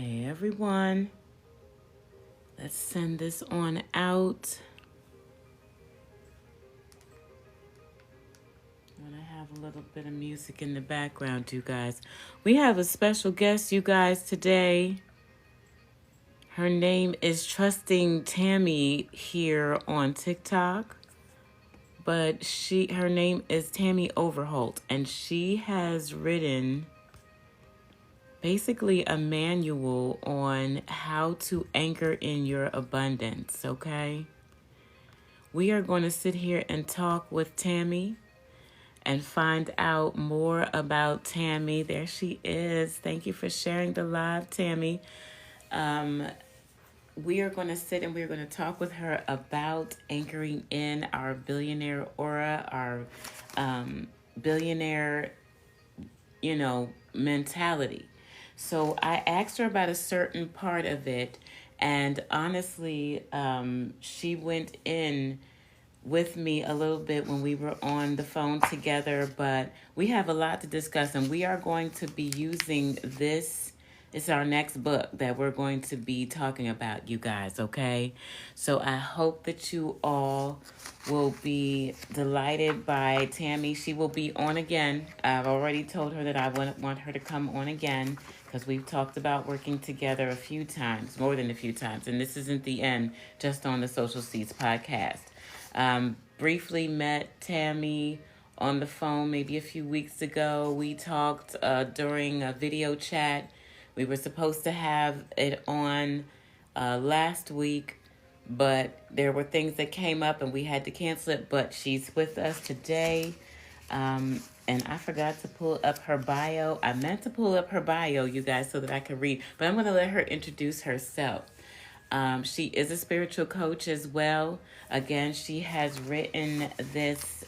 Hey everyone, let's send this on out. I'm gonna have a little bit of music in the background, you guys. We have a special guest, you guys, today. Her name is Trusting Tammie here on TikTok, but her name is Tammie Overholt, and she has written basically a manual on how to anchor in your abundance, okay? We are going to sit here and talk with Tammie and find out more about Tammie. There she is. Thank you for sharing the live, Tammie. We are going to sit and we're going to talk with her about anchoring in our billionaire aura, our billionaire, mentality. So I asked her about a certain part of it, and honestly, she went in with me a little bit when we were on the phone together, but we have a lot to discuss, and we are going to be using this. It's our next book that we're going to be talking about, you guys, okay? So I hope that you all will be delighted by Tammie. She will be on again. I've already told her that I want her to come on again because we've talked about working together a few times, more than a few times, and this isn't the end, just on the Social Seeds podcast. Briefly met Tammie on the phone maybe a few weeks ago. We talked during a video chat. We were supposed to have it on last week, but there were things that came up and we had to cancel it. But she's with us today. And I forgot to pull up her bio. I meant to pull up her bio, you guys, so that I could read. But I'm going to let her introduce herself. She is a spiritual coach as well. Again, she has written this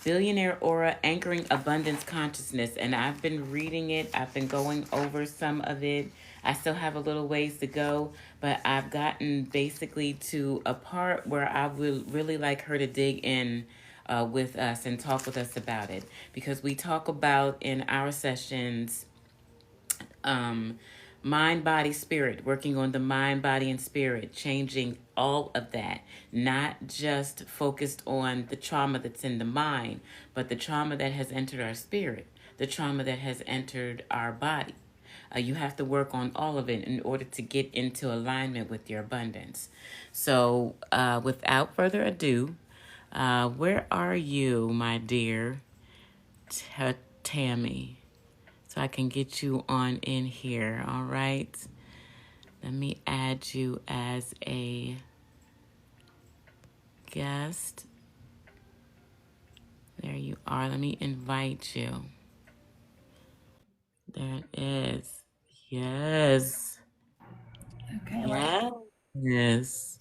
Billionaire Aura Anchoring Abundance Consciousness, and I've been reading it. I've been going over some of it. I still have a little ways to go, but I've gotten basically to a part where I would really like her to dig in with us and talk with us about it, because we talk about in our sessions mind, body, spirit, working on the mind, body, and spirit, changing all of that, not just focused on the trauma that's in the mind, but the trauma that has entered our spirit, the trauma that has entered our body. You have to work on all of it in order to get into alignment with your abundance. So without further ado, where are you, my dear Tammie? So I can get you on in here, all right? Let me add you as a guest. There you are. Let me invite you. There it is. Yes. Okay. Yes.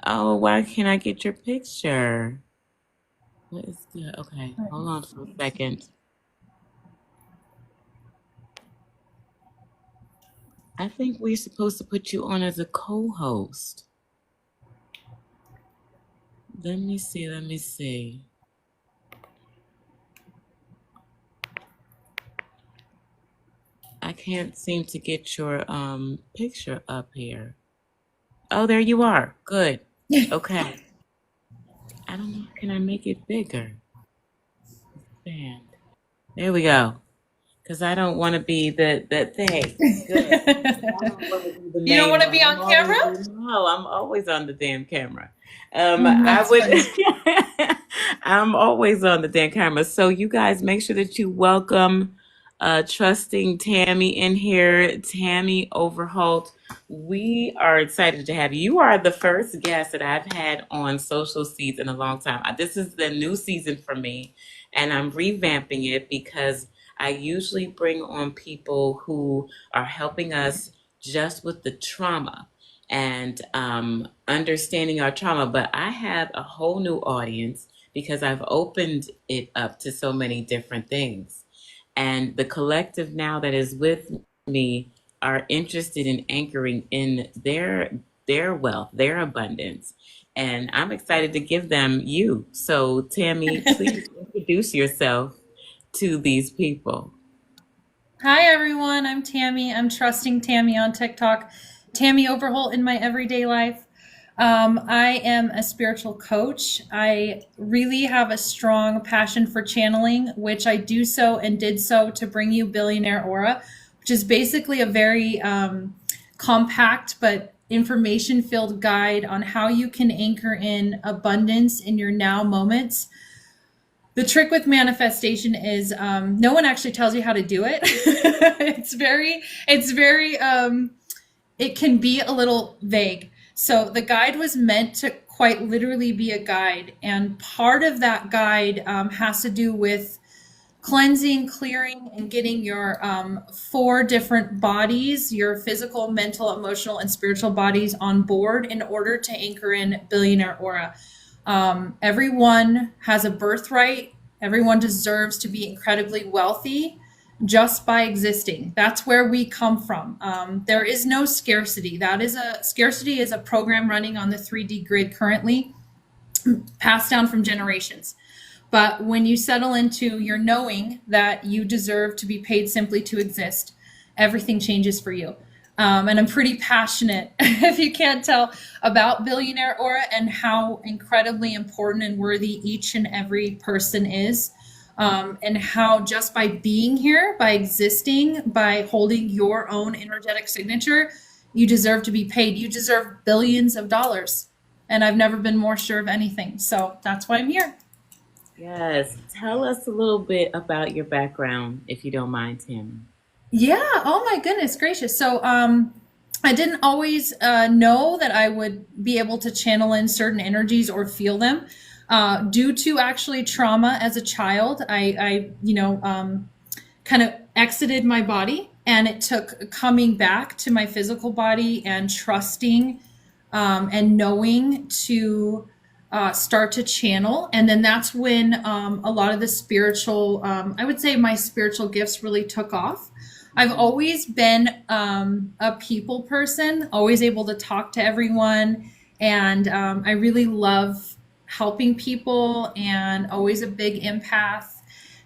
Oh, why can't I get your picture? What is good? Okay, hold on for a second. I think we're supposed to put you on as a co-host. Let me see. I can't seem to get your picture up here. Oh, there you are. Good. Okay. I don't know. Can I make it bigger? Stand. There we go. Because I don't want to be the thing. Good. I don't want to be the You don't main want to one. be on camera? I'm always on the damn camera. I That's funny. would. I'm always on the damn camera. So you guys make sure that you welcome Trusting Tammie in here, Tammie Overholt. We are excited to have you. You are the first guest that I've had on Social Seeds in a long time. This is the new season for me, and I'm revamping it because I usually bring on people who are helping us just with the trauma and understanding our trauma. But I have a whole new audience because I've opened it up to so many different things. And the collective now that is with me are interested in anchoring in their wealth, their abundance. And I'm excited to give them you. So Tammie, please introduce yourself to these people. Hi everyone, I'm Tammie. I'm trusting Tammie on TikTok. Tammie Overholt in my everyday life. I am a spiritual coach. I really have a strong passion for channeling, which I do so and did so to bring you Billionaire Aura, which is basically a very compact but information filled guide on how you can anchor in abundance in your now moments. The trick with manifestation is no one actually tells you how to do it. It's very, it can be a little vague. So the guide was meant to quite literally be a guide. And part of that guide has to do with cleansing, clearing, and getting your four different bodies, your physical, mental, emotional, and spiritual bodies on board in order to anchor in Billionaire Aura. Everyone has a birthright. Everyone deserves to be incredibly wealthy just by existing. That's where we come from. There is no scarcity. Scarcity is a program running on the 3D grid currently, passed down from generations. But when you settle into your knowing that you deserve to be paid simply to exist, everything changes for you. And I'm pretty passionate, if you can't tell, about Billionaire Aura and how incredibly important and worthy each and every person is. And how just by being here, by existing, by holding your own energetic signature, you deserve to be paid. You deserve billions of dollars. And I've never been more sure of anything. So that's why I'm here. Yes. Tell us a little bit about your background, if you don't mind, Tammy. Yeah. Oh my goodness gracious. So, I didn't always know that I would be able to channel in certain energies or feel them. Due to actually trauma as a child, I kind of exited my body, and it took coming back to my physical body and trusting and knowing to start to channel. And then that's when a lot of the spiritual, I would say my spiritual gifts really took off. I've always been a people person, always able to talk to everyone. And I really love helping people and always a big empath.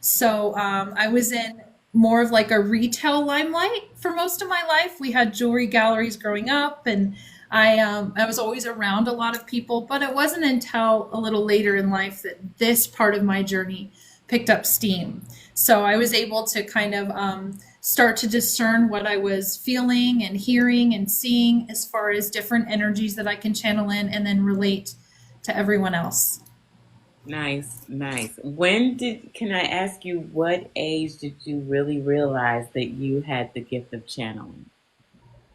So I was in more of like a retail limelight for most of my life. We had jewelry galleries growing up, and I was always around a lot of people. But it wasn't until a little later in life that this part of my journey picked up steam. So I was able to kind of start to discern what I was feeling and hearing and seeing as far as different energies that I can channel in and then relate to everyone else. Nice, nice. Can I ask you, what age did you really realize that you had the gift of channeling?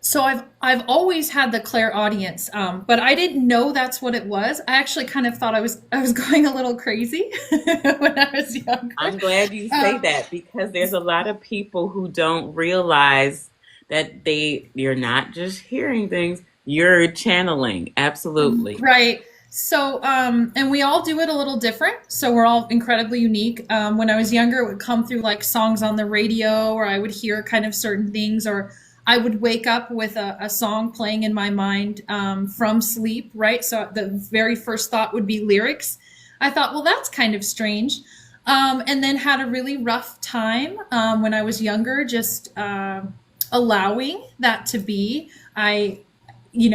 So I've always had the clairaudience, but I didn't know that's what it was. I actually kind of thought I was going a little crazy when I was younger. I'm glad you say Um, that, because there's a lot of people who don't realize that you're not just hearing things, you're channeling. Absolutely. right. So, and we all do it a little different. So we're all incredibly unique. When I was younger, it would come through like songs on the radio, or I would hear kind of certain things, or I would wake up with a song playing in my mind from sleep, right? So the very first thought would be lyrics. I thought, well, that's kind of strange. And then had a really rough time when I was younger, just allowing that to be. I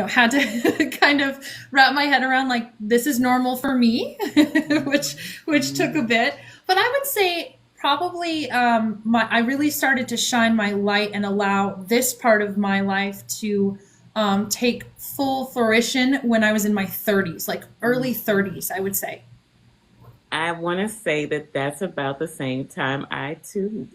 had to kind of wrap my head around like this is normal for me, which took a bit. But I would say probably I really started to shine my light and allow this part of my life to take full fruition when I was in my 30s, like early 30s, I would say. I want to say that that's about the same time I too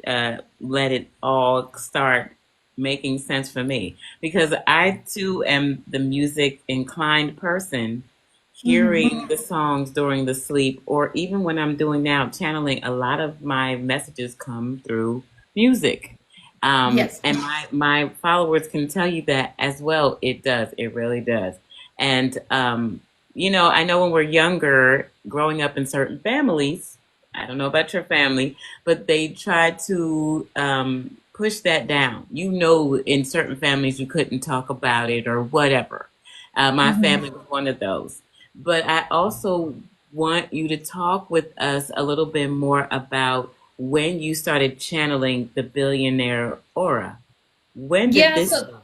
let it all start making sense for me, because I too am the music inclined person. Hearing the songs during the sleep, or even when I'm doing now channeling, a lot of my messages come through music. Yes. And my followers can tell you that as well. It does. It really does. And I know when we're younger, growing up in certain families, I don't know about your family, but they try to push that down. In certain families, you couldn't talk about it or whatever. My Hmm. family was one of those. But I also want you to talk with us a little bit more about when you started channeling the billionaire aura. When did Yeah, this so start?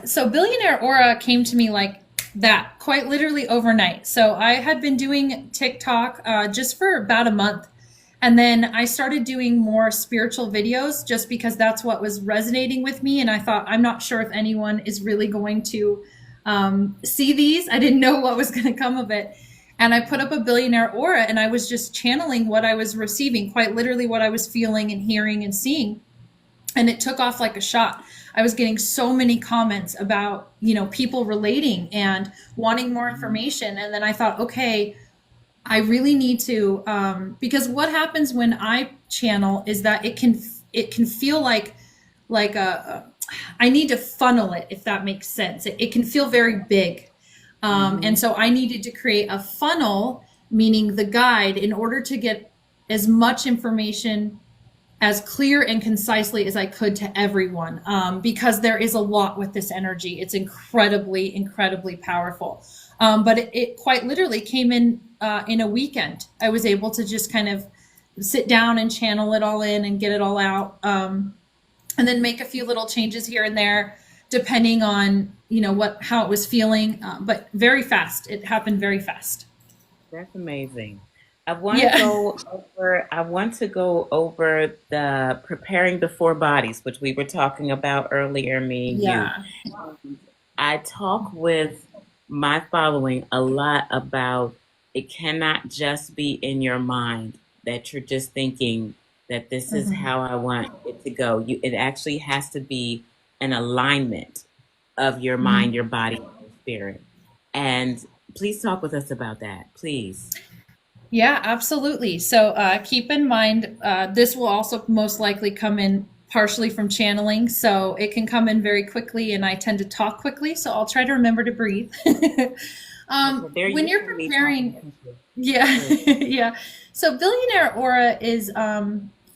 so billionaire aura came to me like that, quite literally overnight. So I had been doing TikTok just for about a month, and then I started doing more spiritual videos just because that's what was resonating with me. And I thought, I'm not sure if anyone is really going to see these. I didn't know what was going to come of it. And I put up a billionaire aura, and I was just channeling what I was receiving, quite literally what I was feeling and hearing and seeing, and it took off like a shot. I was getting so many comments about, people relating and wanting more information. And then I thought, okay, I really need to, because what happens when I channel is that it can feel like I need to funnel it, if that makes sense. It can feel very big. And so I needed to create a funnel, meaning the guide, in order to get as much information as clear and concisely as I could to everyone, because there is a lot with this energy. It's incredibly, incredibly powerful. But it quite literally came in a weekend. I was able to just kind of sit down and channel it all in and get it all out, and then make a few little changes here and there, depending on how it was feeling. But very fast. It happened very fast. That's amazing. Yeah. I want to go over the preparing the four bodies, which we were talking about earlier, me and you. Yeah. I talk with my following a lot about it cannot just be in your mind that you're just thinking that this is Mhm. how I want it to go. It actually has to be an alignment of your mind, Mhm. your body, and your spirit. And please talk with us about that, please. Yeah, absolutely. So keep in mind, this will also most likely come in partially from channeling. So it can come in very quickly, and I tend to talk quickly. So I'll try to remember to breathe. Okay, they're When you're used to me talking preparing, to you. yeah, Good. yeah. So billionaire aura is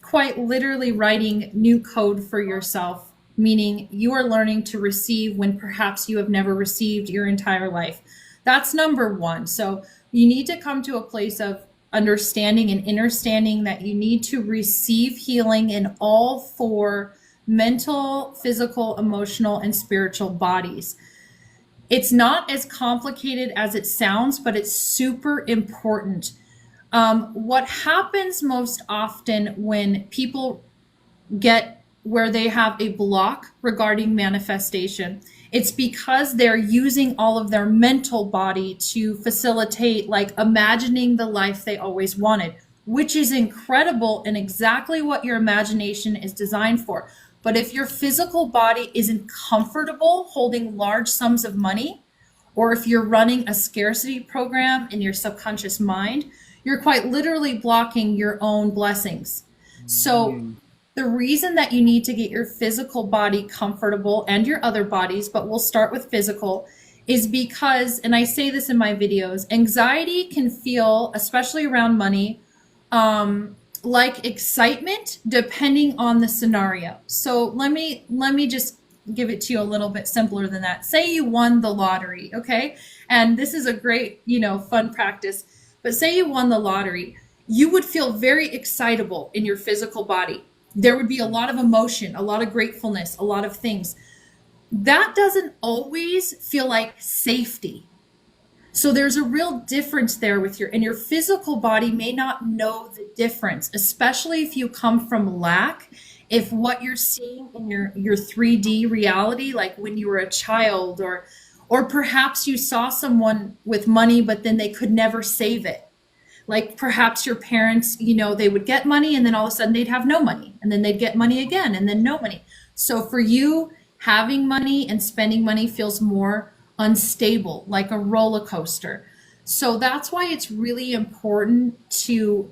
quite literally writing new code for yourself, meaning you are learning to receive when perhaps you have never received your entire life. That's number one. So you need to come to a place of understanding and understanding that you need to receive healing in all four mental, physical, emotional, and spiritual bodies. It's not as complicated as it sounds, but it's super important. What happens most often when people get where they have a block regarding manifestation, it's because they're using all of their mental body to facilitate, like, imagining the life they always wanted, which is incredible and exactly what your imagination is designed for. But if your physical body isn't comfortable holding large sums of money, or if you're running a scarcity program in your subconscious mind, you're quite literally blocking your own blessings. So Mm. the reason that you need to get your physical body comfortable, and your other bodies, but we'll start with physical, is because, and I say this in my videos, anxiety can feel, especially around money, like excitement depending on the scenario. So let me just give it to you a little bit simpler than that. Say you won the lottery, okay? And this is a great, fun practice. But say you won the lottery, you would feel very excitable in your physical body. There would be a lot of emotion, a lot of gratefulness, a lot of things. That doesn't always feel like safety. So there's a real difference there with and your physical body may not know the difference, especially if you come from lack. If what you're seeing in your 3D reality, like when you were a child, or perhaps you saw someone with money, but then they could never save it. Like perhaps your parents, they would get money and then all of a sudden they'd have no money, and then they'd get money again and then no money. So for you, having money and spending money feels more unstable, like a roller coaster. So that's why it's really important to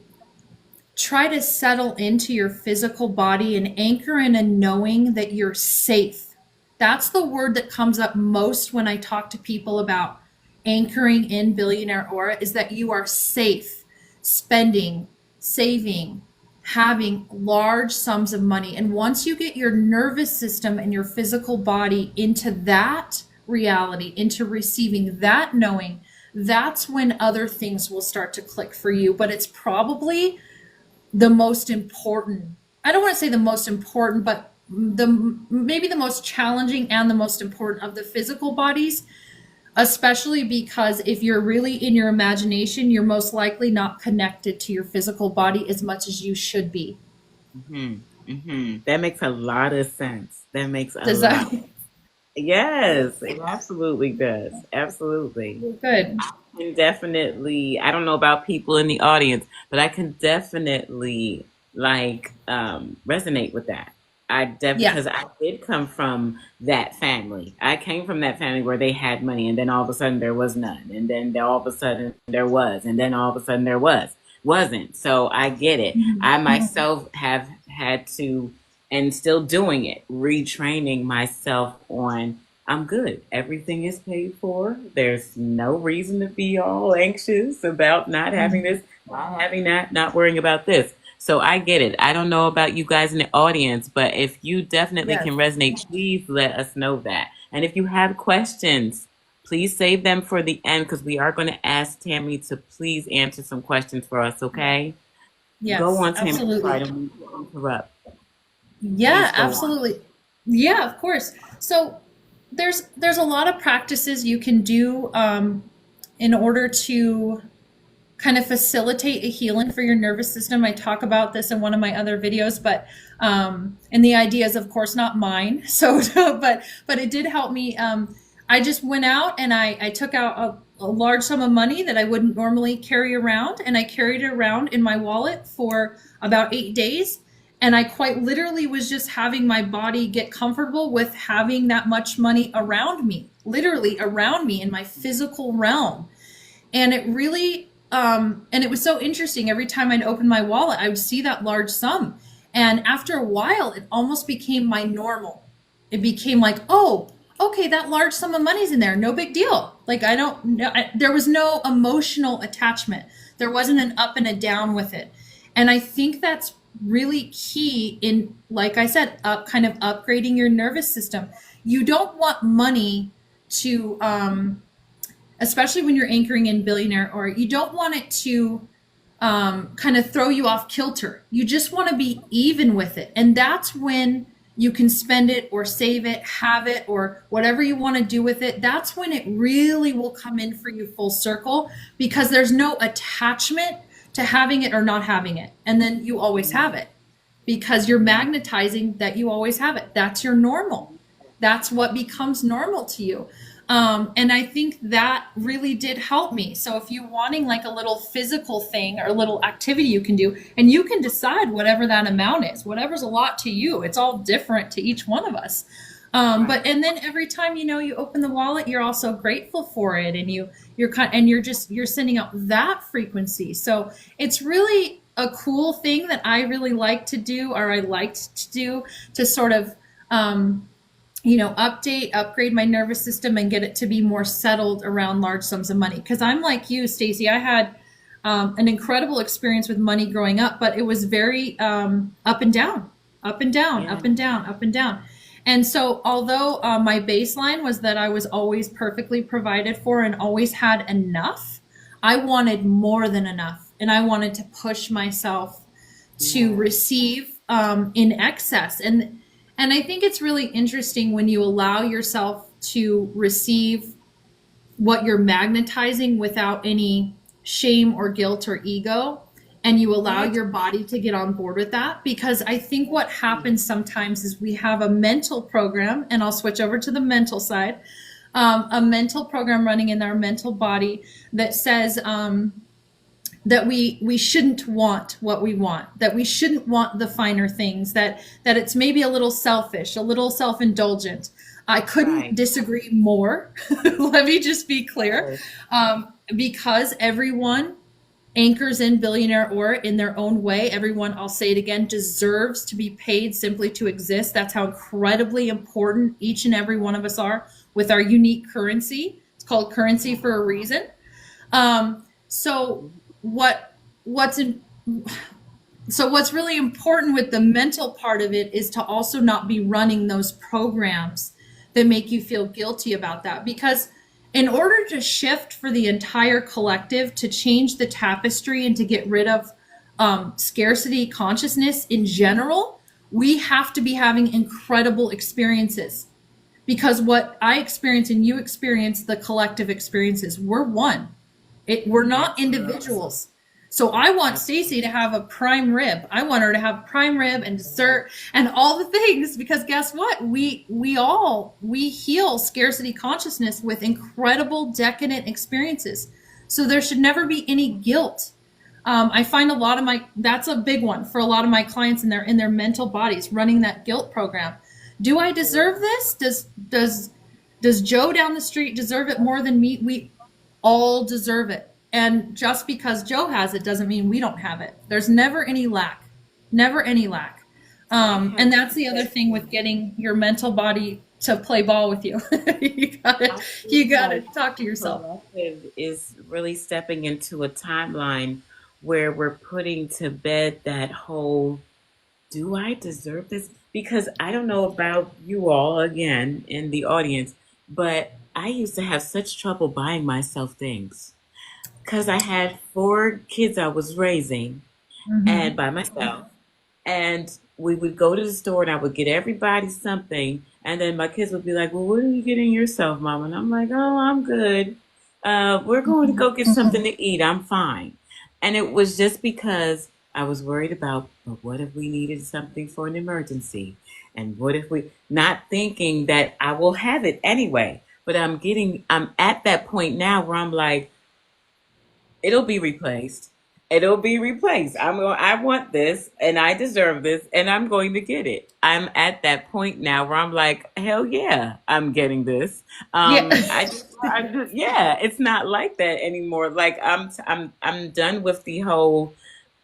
try to settle into your physical body and anchor in a knowing that you're safe. That's the word that comes up most when I talk to people about anchoring in billionaire aura, is that you are safe spending, saving, having large sums of money. And once you get your nervous system and your physical body into that reality, into receiving that knowing, that's when other things will start to click for you. But it's probably the most important, I don't want to say the most important, but maybe the most challenging and the most important of the physical bodies, especially because if you're really in your imagination, you're most likely not connected to your physical body as much as you should be. That makes a lot of sense. That makes a Does that? lot. Yes, it absolutely does. Absolutely. Good. Can definitely, I don't know about people in the audience, but I can definitely like resonate with that. Yeah. Because I did come from that family. I came from that family where they had money, and then all of a sudden there was none, and then all of a sudden there was, and then all of a sudden there wasn't. So I get it. I myself have had to, and still doing it, retraining myself on I'm good. Everything is paid for. There's no reason to be all anxious about not having this, not having that, not worrying about this. So I get it. I don't know about you guys in the audience, but if you definitely Yes. can resonate, please let us know that. And if you have questions, please save them for the end because we are going to ask Tammie to please answer some questions for us, okay? Go Yes, on, Tammie. Sorry, absolutely. don't interrupt. Yeah, Please go on. absolutely. Yeah, of course. So there's a lot of practices you can do in order to kind of facilitate a healing for your nervous system. I talk about this in one of my other videos, but and the idea is of course not mine. So, but it did help me. I just went out and I took out a large sum of money that I wouldn't normally carry around, and I carried it around in my wallet for about 8 days. And I quite literally was just having my body get comfortable with having that much money around me, literally around me in my physical realm. And it really and it was so interesting. Every time I'd open my wallet, I would see that large sum, and after a while it almost became my normal. It became like, oh, okay, that large sum of money's in there, no big deal. Like, I don't know, there was no emotional attachment, there wasn't an up and a down with it. And I think that's really key in, like I said, kind of upgrading your nervous system. You don't want money to especially when you're anchoring in billionaire, or you don't want it to kind of throw you off kilter. You just want to be even with it. And that's when you can spend it or save it, have it, or whatever you want to do with it. That's when it really will come in for you full circle, because there's no attachment to having it or not having it. And then you always have it because you're magnetizing that you always have it. That's your normal. That's what becomes normal to you. And I think that really did help me. So if you're wanting like a little physical thing or a little activity you can do, and you can decide whatever that amount is, whatever's a lot to you, it's all different to each one of us. Right. But and then every time you open the wallet, you're also grateful for it, and you're kind and you're sending out that frequency. So it's really a cool thing that I really like to do, or I liked to do, to sort of upgrade my nervous system and get it to be more settled around large sums of money. Because I'm like you, Stacey. I had an incredible experience with money growing up, but it was very up and down, up and down, Yeah. up and down, up and down. And so, although my baseline was that I was always perfectly provided for and always had enough, I wanted more than enough. And I wanted to push myself to Yeah. receive in excess. And I think it's really interesting when you allow yourself to receive what you're magnetizing without any shame or guilt or ego, and you allow Yeah. your body to get on board with that. Because I think what happens sometimes is we have a mental program, and I'll switch over to the mental side, a mental program running in our mental body that says that we shouldn't want what we want, that we shouldn't want the finer things, that it's maybe a little selfish, a little self-indulgent. I couldn't Right. disagree more. Let me just be clear. Yes. Because everyone anchors in billionaire or in their own way, everyone, I'll say it again, deserves to be paid simply to exist. That's how incredibly important each and every one of us are with our unique currency. It's called currency for a reason. So what's in, so what's really important with the mental part of it is to also not be running those programs that make you feel guilty about that. Because in order to shift for the entire collective, to change the tapestry and to get rid of scarcity consciousness in general, we have to be having incredible experiences, because what I experience and you experience, the collective experiences, we're one. We're not individuals. So I want Stacey to have a prime rib. I want her to have prime rib and dessert and all the things, because guess what? We heal scarcity consciousness with incredible decadent experiences. So there should never be any guilt. I find that's a big one for a lot of my clients in their mental bodies, running that guilt program. Do I deserve this? Does Joe down the street deserve it more than me? We all deserve it. And just because Joe has it doesn't mean we don't have it. There's never any lack. Never any lack. And that's the other thing with getting your mental body to play ball with you. you gotta talk to yourself. Collective is really stepping into a timeline where we're putting to bed that whole, do I deserve this? Because I don't know about you all again in the audience, but I used to have such trouble buying myself things because I had 4 kids I was raising and by myself. And we would go to the store and I would get everybody something. And then my kids would be like, well, what are you getting yourself, Mom? And I'm like, oh, I'm good. We're going to go get something to eat. I'm fine. And it was just because I was worried about, but what if we needed something for an emergency? And what if we, not thinking that I will have it anyway. But I'm at that point now where I'm like, it'll be replaced. It'll be replaced. I want this and I deserve this and I'm going to get it. I'm at that point now where I'm like, hell yeah, I'm getting this. Yeah. Yeah, it's not like that anymore. Like I'm done with the whole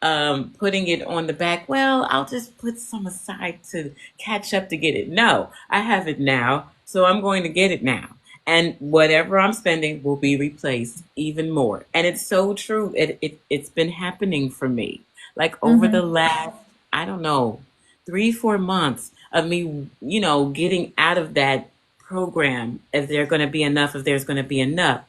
putting it on the back. Well, I'll just put some aside to catch up to get it. No, I have it now, so I'm going to get it now. And whatever I'm spending will be replaced even more. And it's so true. It's been happening for me. Like over the last, I don't know, 3-4 months of me, getting out of that program. If there's going to be enough, if there's going to be enough.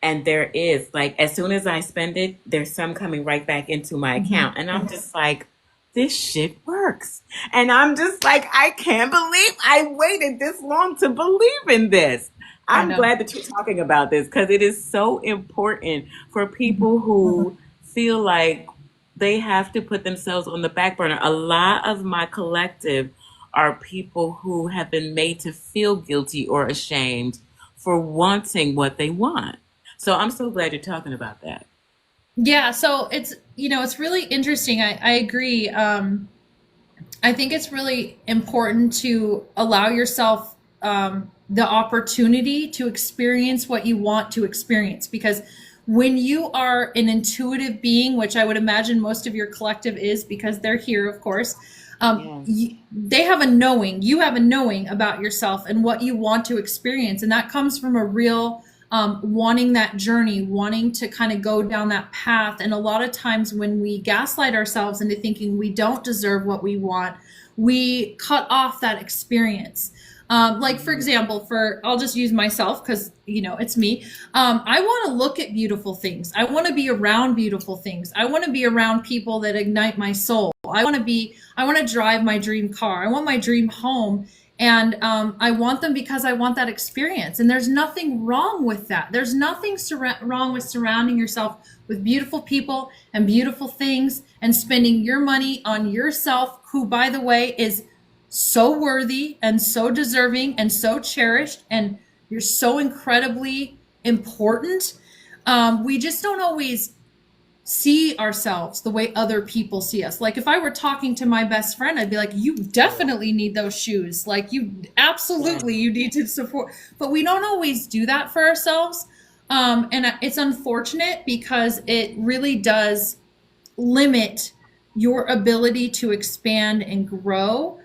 And there is, like, as soon as I spend it, there's some coming right back into my account. And I'm just like, this shit works. And I'm just like, I can't believe I waited this long to believe in this. I'm glad that you're talking about this because it is so important for people who feel like they have to put themselves on the back burner. A lot of my collective are people who have been made to feel guilty or ashamed for wanting what they want. So I'm so glad you're talking about that. Yeah, so it's really interesting. I agree. I think it's really important to allow yourself the opportunity to experience what you want to experience, because when you are an intuitive being, which I would imagine most of your collective is because they're here, of course, they have a knowing, you have a knowing about yourself and what you want to experience. And that comes from a real wanting that journey, wanting to kind of go down that path. And a lot of times when we gaslight ourselves into thinking we don't deserve what we want, we cut off that experience. Like, for example, I'll just use myself because, it's me. I want to look at beautiful things. I want to be around beautiful things. I want to be around people that ignite my soul. I want to drive my dream car. I want my dream home. And I want them because I want that experience. And there's nothing wrong with that. There's nothing wrong with surrounding yourself with beautiful people and beautiful things and spending your money on yourself, who, by the way, is so worthy and so deserving and so cherished, and you're so incredibly important. We just don't always see ourselves the way other people see us. Like if I were talking to my best friend, I'd be like, you definitely need those shoes. Like you need to support, but we don't always do that for ourselves. And it's unfortunate because it really does limit your ability to expand and grow.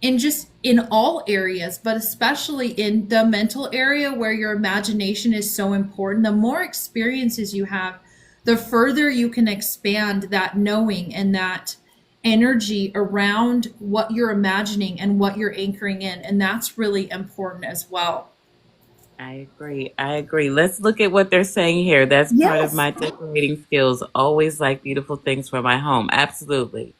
In all areas, but especially in the mental area where your imagination is so important. The more experiences you have, the further you can expand that knowing and that energy around what you're imagining and what you're anchoring in. And that's really important as well. I agree. I agree. Let's look at what they're saying here. That's part of Yes. my decorating skills. Always like beautiful things for my home. Absolutely.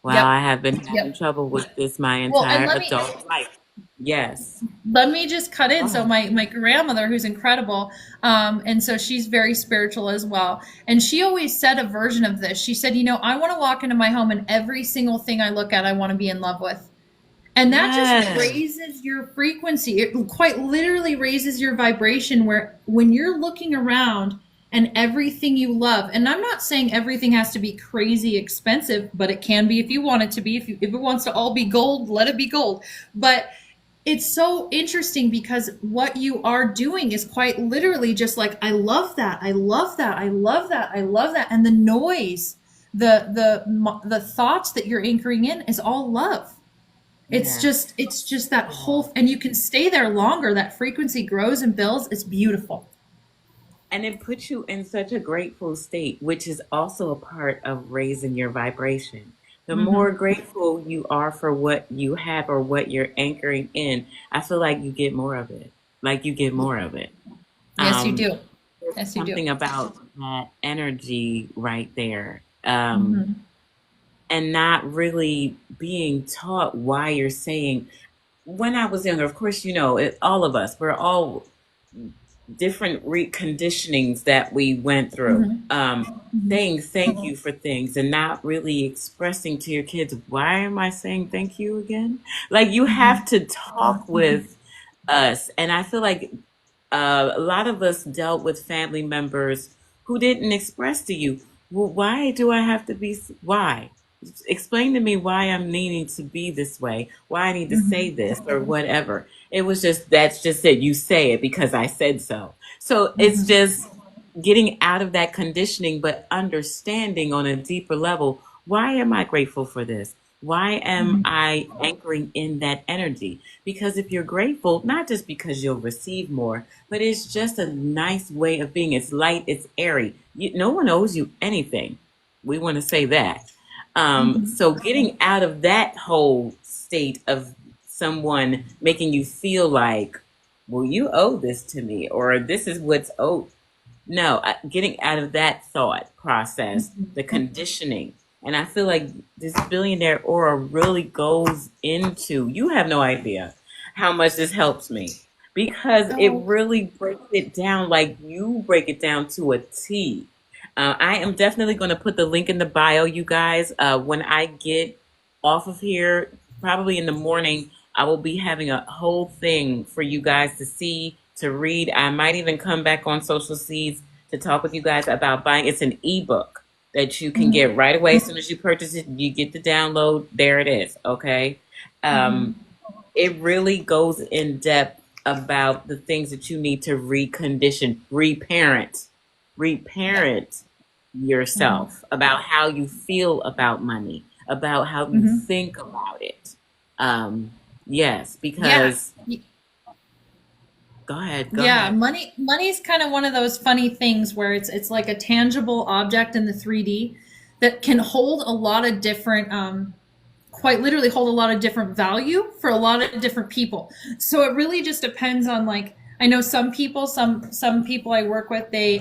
Wow, I Yep. have been having Yep. trouble with this my Well, and entire adult life. Yes. let me just cut Go in. So ahead. my grandmother, who's incredible, and so she's very spiritual as well. And she always said a version of this. She said, I want to walk into my home and every single thing I look at, I want to be in love with. And that just Yes. raises your frequency. It quite literally raises your vibration where when you're looking around and everything you love, and I'm not saying everything has to be crazy expensive, but it can be if you want it to be. If it wants to all be gold, let it be gold. But it's so interesting because what you are doing is quite literally just like, I love that. I love that. I love that. I love that. And the noise, the thoughts that you're anchoring in is all love. Yes. It's just that Yes. whole, and you can stay there longer. That frequency grows and builds. It's beautiful. And it puts you in such a grateful state, which is also a part of raising your vibration. The more Hmm. grateful you are for what you have or what you're anchoring in, I feel like you get more of it. Like you get more of it. Yes, you Um, do. there's Yes, you do. something about that energy right there. Hmm. And not really being taught why you're saying, when I was younger, of course, all of us, we're all different reconditionings that we went through. Hmm. Hmm. Saying thank you for things and not really expressing to your kids, why am I saying thank you again? Like you have Hmm. to talk with us. And I feel like a lot of us dealt with family members who didn't express to you, well, why do I have to be, why? Explain to me why I'm needing to be this way, why I need to say Hmm. this or whatever. It was just, that's just it. You say it because I said so. So it's Hmm. just getting out of that conditioning, but understanding on a deeper level, why am I grateful for this? Why am Hmm. I anchoring in that energy? Because if you're grateful, not just because you'll receive more, but it's just a nice way of being. It's light, it's airy. No one owes you anything. We want to say that. Hmm. So getting out of that whole state of someone making you feel like, well, you owe this to me, or this is what's owed. No, getting out of that thought process, the conditioning. And I feel like this billionaire aura really goes into, you have no idea how much this helps me because it Oh, really breaks it down like you break it down to a T. I am definitely going to put the link in the bio, you guys. When I get off of here, probably in the morning, I will be having a whole thing for you guys to see, to read. I might even come back on Social Seeds to talk with you guys about buying. It's an ebook that you can hmm. get right away as soon as you purchase it. You get the download. There it is. Okay. Um, Hmm. it really goes in depth about the things that you need to recondition, reparent Hmm. yourself about how you feel about money, about how you Hmm. think about it. Um, yes, Yeah. because go Yeah, ahead. money's kind of one of those funny things where it's like a tangible object in the 3D that can hold a lot of different quite literally hold a lot of different value for a lot of different people. So it really just depends on, like, I know some people I work with, they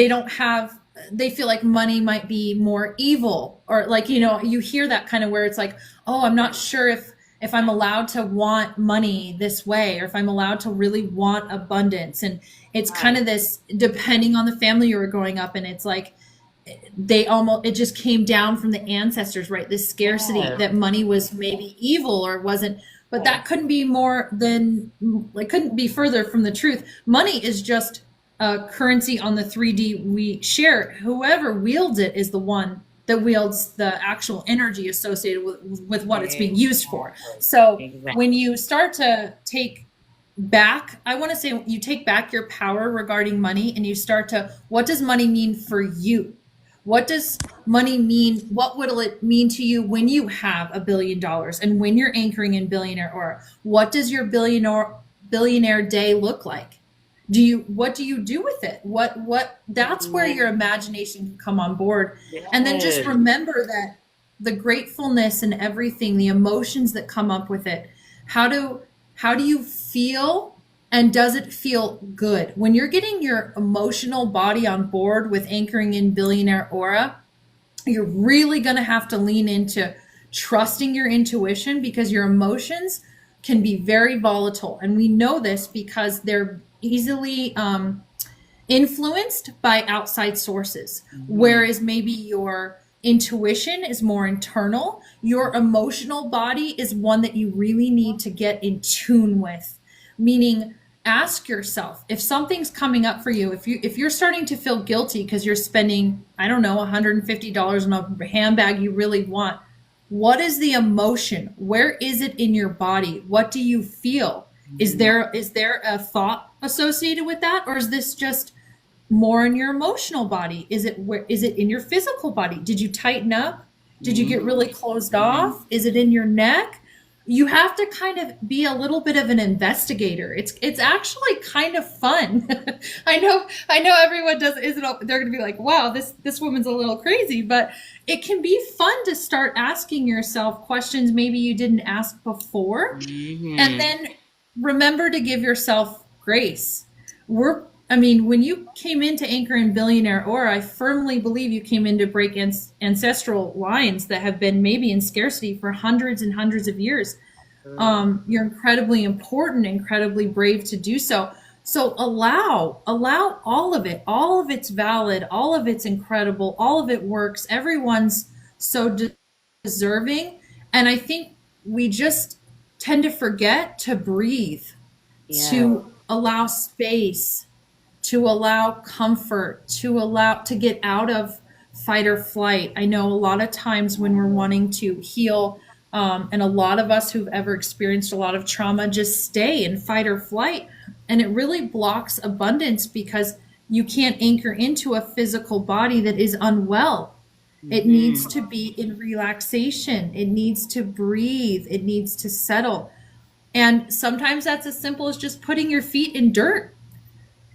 don't have, they feel like money might be more evil, or like, you hear that kind of where it's like, oh, I'm not sure if I'm allowed to want money this way, or if I'm allowed to really want abundance. And it's kind Right. of this, depending on the family you were growing up in, it's like they almost, it just came down from the ancestors, right? This scarcity, Yes. that money was maybe evil or wasn't. But that Yes. couldn't be more than, like, couldn't be further from the truth. Money is just a currency on the 3D we share. Whoever wields it is the one that wields the actual energy associated with what it's being used for. Exactly. So when Exactly. you start to take back, I want to say, you take back your power regarding money, and you start to, what does money mean for you? What does money mean? What will it mean to you when you have $1 billion and when you're anchoring in billionaire aura? What does your billionaire day look like? What do you do with it? That's where your imagination can come on board. And then just Yes. remember that the gratefulness and everything, the emotions that come up with it, how do how do you feel And does it feel good? When you're getting your emotional body on board with anchoring in billionaire aura, you're really going to have to lean into trusting your intuition, because your emotions can be very volatile. And we know this because they're easily influenced by outside sources. Mhm. Whereas maybe your intuition is more internal, your emotional body is one that you really need to get in tune with. Meaning, ask yourself, if something's coming up for you, if you're starting to feel guilty because you're spending, I don't know, $150 on a handbag you really want, what is the emotion? Where is it in your body? What do you feel? Is Mhm. there a thought associated with that, or is this just more in your emotional body? Is it in your physical body? Did you tighten up? Did you get Mhm. really closed Mhm. off? Is it in your neck? You have to kind of be a little bit of an investigator. It's actually kind of fun. I know everyone does isn't, they're going to be like, "Wow, this woman's a little crazy," but it can be fun to start asking yourself questions maybe you didn't ask before, and Mhm. then remember to give yourself grace. I mean, when you came into Anchor and Billionaire Aura, I firmly believe you came in to break ancestral lines that have been maybe in scarcity for hundreds and hundreds of years. True. You're incredibly important, incredibly brave to do so. So allow all of it. All of it's valid. All of it's incredible. All of it works. Everyone's so deserving. And I think we just tend to forget to breathe, Yeah. to allow space, to allow comfort, to get out of fight or flight. I know a lot of times when we're wanting to heal, and a lot of us who've ever experienced a lot of trauma just stay in fight or flight. And it really blocks abundance because you can't anchor into a physical body that is unwell. It needs Mhm. to be in relaxation. It needs to breathe. It needs to settle. And sometimes that's as simple as just putting your feet in dirt.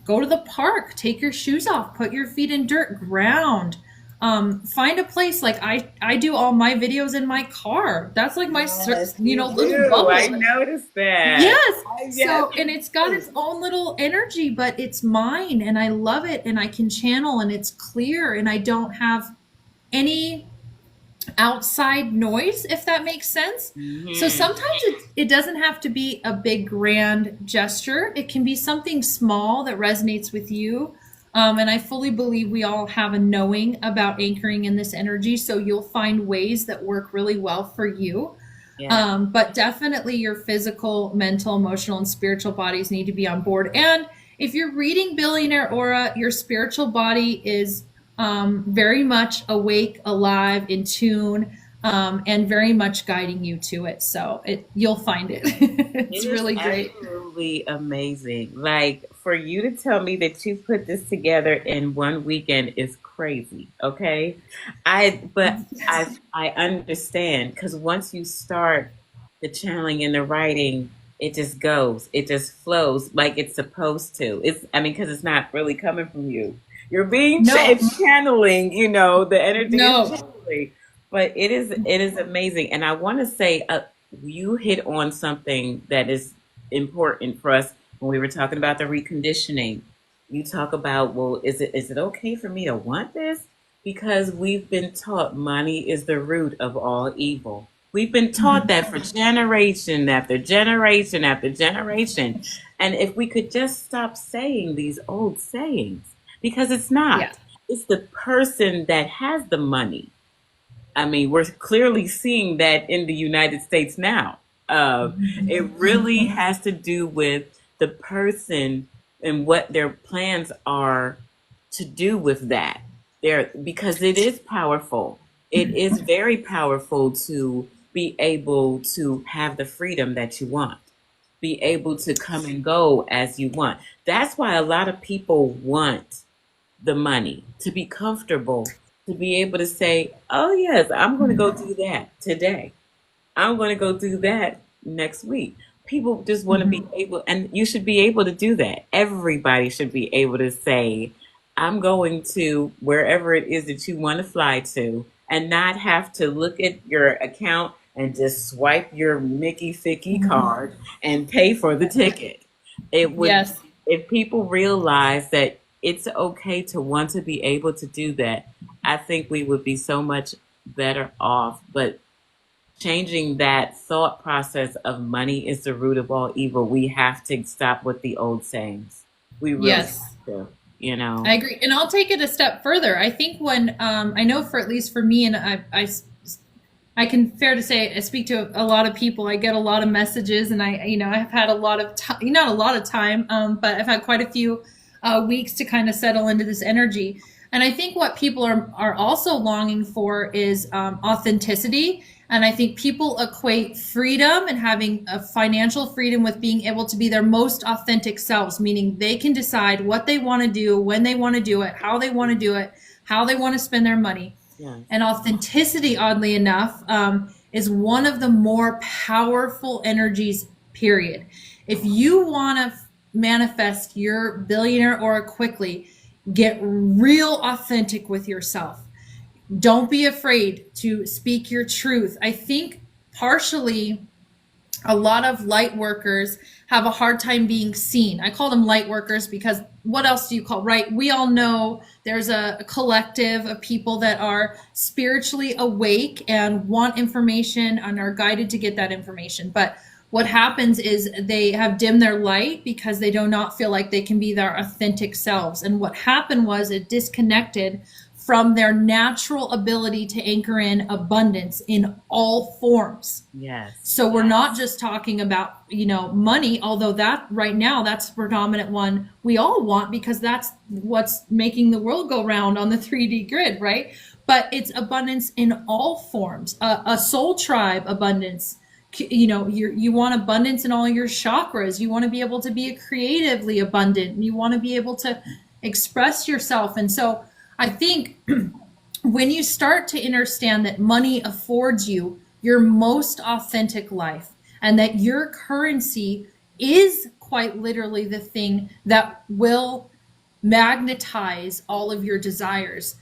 Go to the park, take your shoes off, put your feet in dirt, ground. Find a place like I do all my videos in my car. That's like my Yes, you little do. I bubble. noticed that. Yes. Yes. So, and it's got its own little energy, but it's mine and I love it and I can channel and it's clear and I don't have any outside noise, if that makes sense. So Mhm. sometimes it doesn't have to be a big grand gesture. It can be something small that resonates with you. And I fully believe we all have a knowing about anchoring in this energy. So you'll find ways that work really well for you. Yeah. But definitely your physical, mental, emotional, and spiritual bodies need to be on board. And if you're reading Billionaire Aura, your spiritual body is very much awake, alive, in tune, and very much guiding you to it. So you'll find it. It It's is really great. absolutely amazing. Like for you to tell me that you put this together in one weekend is crazy. Okay. But I understand because once you start the channeling and the writing, it just goes. It just flows like it's supposed to. I mean, because it's not really coming from you. You're being No, it's channeling, the energy is no. channeling. But it is amazing. And I want to say you hit on something that is important for us when we were talking about the reconditioning. You talk about, well, is it okay for me to want this? Because we've been taught money is the root of all evil. We've been taught that for generation after generation after generation. And if we could just stop saying these old sayings, because it's Yeah. not. It's the person that has the money. I mean, we're clearly seeing that in the United States now. It really has to do with the person and what their plans are to do with that. Because it is powerful. It is very powerful to be able to have the freedom that you want, be able to come and go as you want. That's why a lot of people want the money, to be comfortable, to be able to say, oh, yes, I'm going to go do that today. I'm going to go do that next week. People just want to be able, and you should be able to do that. Everybody should be able to say, I'm going to wherever it is that you want to fly to and not have to look at your account and just swipe your Mickey Ficky card and pay for the ticket. It would, Yes. if people realize that it's okay to want to be able to do that, I think we would be so much better off. But changing that thought process of money is the root of all evil. We have to stop with the old sayings. We really Yes. have to, you know. I agree. And I'll take it a step further. I think when, I know for at least for me, and I can fair to say I speak to a lot of people. I get a lot of messages, and I've had a lot of time, not a lot of time, but I've had quite a few weeks to kind of settle into this energy. And I think what people are also longing for is authenticity. And I think people equate freedom and having a financial freedom with being able to be their most authentic selves, meaning they can decide what they want to do, when they want to do it, how they want to do it, how they want to spend their money. Yeah. And authenticity, oddly enough, is one of the more powerful energies, period. If you want to manifest your billionaire aura quickly, get real authentic with yourself. Don't be afraid to speak your truth. I think partially a lot of light workers have a hard time being seen. I call them light workers because what else do you call, right? We all know there's a collective of people that are spiritually awake and want information and are guided to get that information. But what happens is they have dimmed their light because they do not feel like they can be their authentic selves. And what happened was it disconnected from their natural ability to anchor in abundance in all forms. Yes. So we're not just talking about, money, although that right now, that's the predominant one we all want because that's what's making the world go round on the 3D grid, right? But it's abundance in all forms, a soul tribe abundance. You want abundance in all your chakras. You want to be able to be creatively abundant. You want to be able to express yourself. And so I think when you start to understand that money affords you your most authentic life and that your currency is quite literally the thing that will magnetize all of your desires,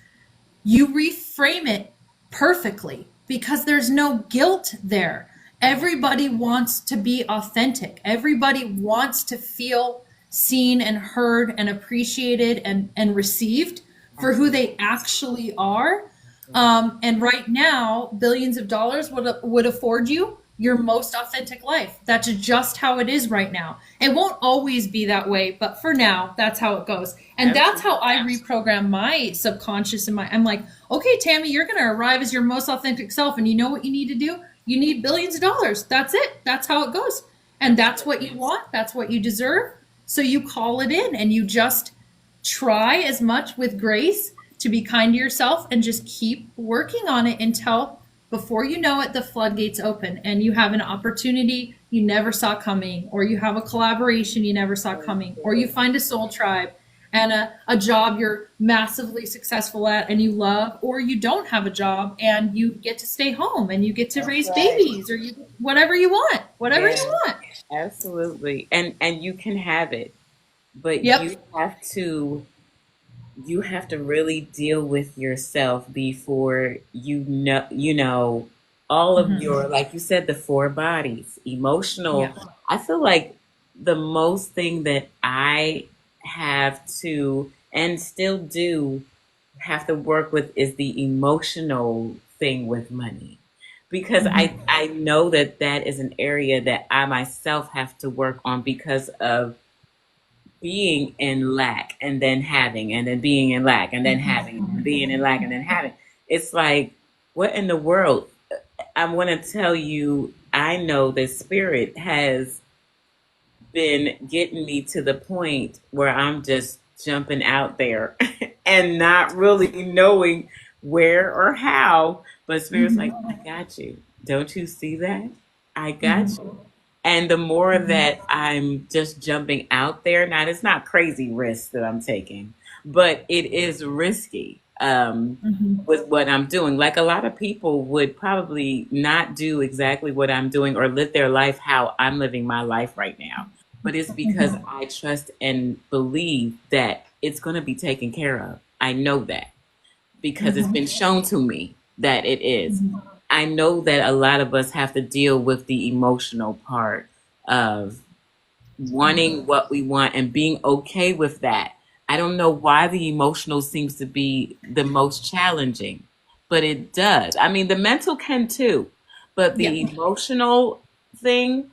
you reframe it perfectly because there's no guilt there. Everybody wants to be authentic. Everybody wants to feel seen and heard and appreciated and received for who they actually are. And right now, billions of dollars would afford you your most authentic life. That's just how it is right now. It won't always be that way, but for now, that's how it goes. And that's how I reprogram my subconscious and I'm like, okay, Tammie, you're going to arrive as your most authentic self. And you know what you need to do? You need billions of dollars. That's it. That's how it goes. And that's what you want. That's what you deserve. So you call it in and you just try as much with grace to be kind to yourself and just keep working on it until before you know it, the floodgates open and you have an opportunity you never saw coming, or you have a collaboration you never saw coming, or you find a soul tribe and a job you're massively successful at and you love, or you don't have a job and you get to stay home and you get to raise babies, or whatever you want, you want. Absolutely. And you can have it. But you have to really deal with yourself before you know all of your, like you said, the four bodies, emotional. Yeah. I feel like the most thing that I have to and still do have to work with is the emotional thing with money. Because I know that that is an area that I myself have to work on because of being in lack and then having, and then being in lack and then having, and being in lack and then having. It's like, what in the world? I want to tell you, I know that spirit has been getting me to the point where I'm just jumping out there and not really knowing where or how. But spirit's like, I got you. Don't you see that? I got you. And the more that I'm just jumping out there, now it's not crazy risks that I'm taking, but it is risky with what I'm doing. Like a lot of people would probably not do exactly what I'm doing or live their life how I'm living my life right now. But it's because I trust and believe that it's going to be taken care of. I know that because it's been shown to me that it is. I know that a lot of us have to deal with the emotional part of wanting what we want and being okay with that. I don't know why the emotional seems to be the most challenging, but it does. I mean, the mental can too, but Yeah. the emotional thing, Mhm.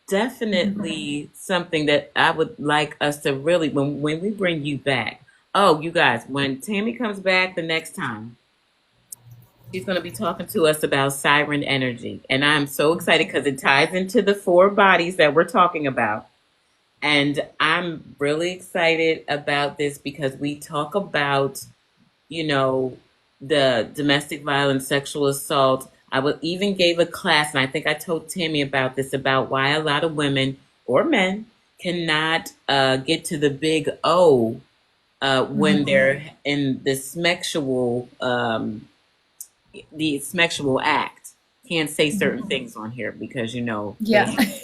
definitely something that I would like us to really, when we bring you back. Oh, you guys, when Tammie comes back the next time, she's going to be talking to us about siren energy. And I'm so excited because it ties into the four bodies that we're talking about. And I'm really excited about this because we talk about, you know, the domestic violence, sexual assault. I would even gave a class, and I think I told Tammie about this, about why a lot of women or men cannot get to the big O when Mhm. they're in the sexual act. Can't say certain Mhm. things on here because they Yeah. have.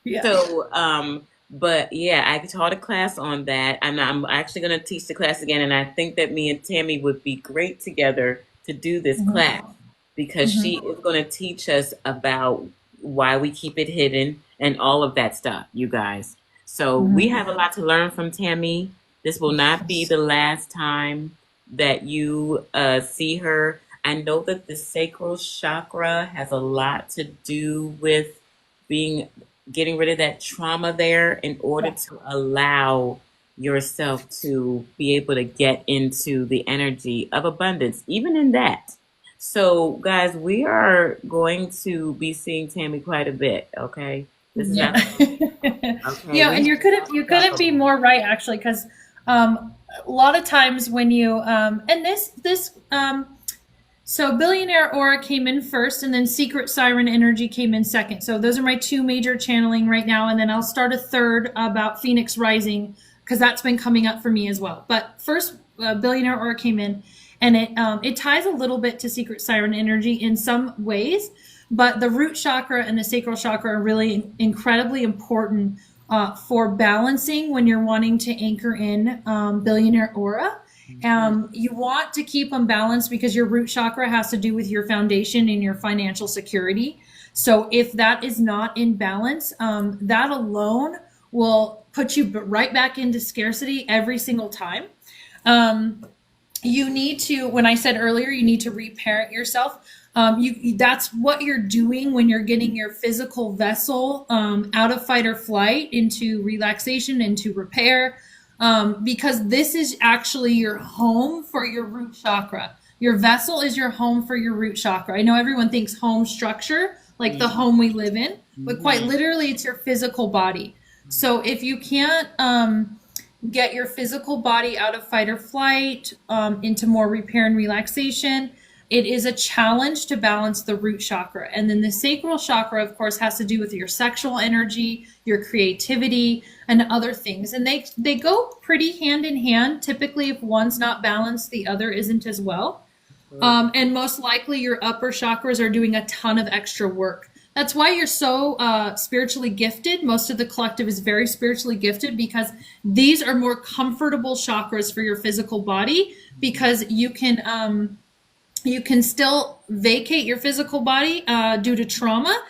Yeah. But yeah, I taught a class on that, and I'm actually going to teach the class again. And I think that me and Tammie would be great together to do this class Mhm. because she Mhm. is going to teach us about why we keep it hidden and all of that stuff, you guys. So we Mhm. have a lot to learn from Tammie. This will not be Yes. the last time that you see her. I know that the sacral chakra has a lot to do with being getting rid of that trauma there in order Yeah. to allow yourself to be able to get into the energy of abundance, even in that. So, guys, we are going to be seeing Tammie quite a bit. Okay, this is Yeah. not okay. Yeah, We and have you a lot couldn't you to talk couldn't be about. more right actually, because a lot of times when you and this so billionaire aura came in first, and then secret siren energy came in second. So those are my two major channeling right now, and then I'll start a third about Phoenix Rising because that's been coming up for me as well. But first, billionaire aura came in, and it ties a little bit to secret siren energy in some ways, but the root chakra and the sacral chakra are really incredibly important for balancing when you're wanting to anchor in billionaire aura. Mhm. You want to keep them balanced because your root chakra has to do with your foundation and your financial security. So if that is not in balance, that alone will put you right back into scarcity every single time. Um, you need to, when I said earlier, you need to reparent yourself. That's what you're doing when you're getting your physical vessel out of fight or flight into relaxation, into repair, because this is actually your home for your root chakra. Your vessel is your home for your root chakra. I know everyone thinks home structure, like the home we live in, but quite Mhm. literally, it's your physical body. So if you can't get your physical body out of fight or flight into more repair and relaxation, it is a challenge to balance the root chakra. And then the sacral chakra, of course, has to do with your sexual energy, your creativity, and other things. And they go pretty hand in hand. Typically, if one's not balanced, the other isn't as well. Absolutely. And most likely, your upper chakras are doing a ton of extra work. That's why you're so spiritually gifted. Most of the collective is very spiritually gifted because these are more comfortable chakras for your physical body because you can still vacate your physical body due to trauma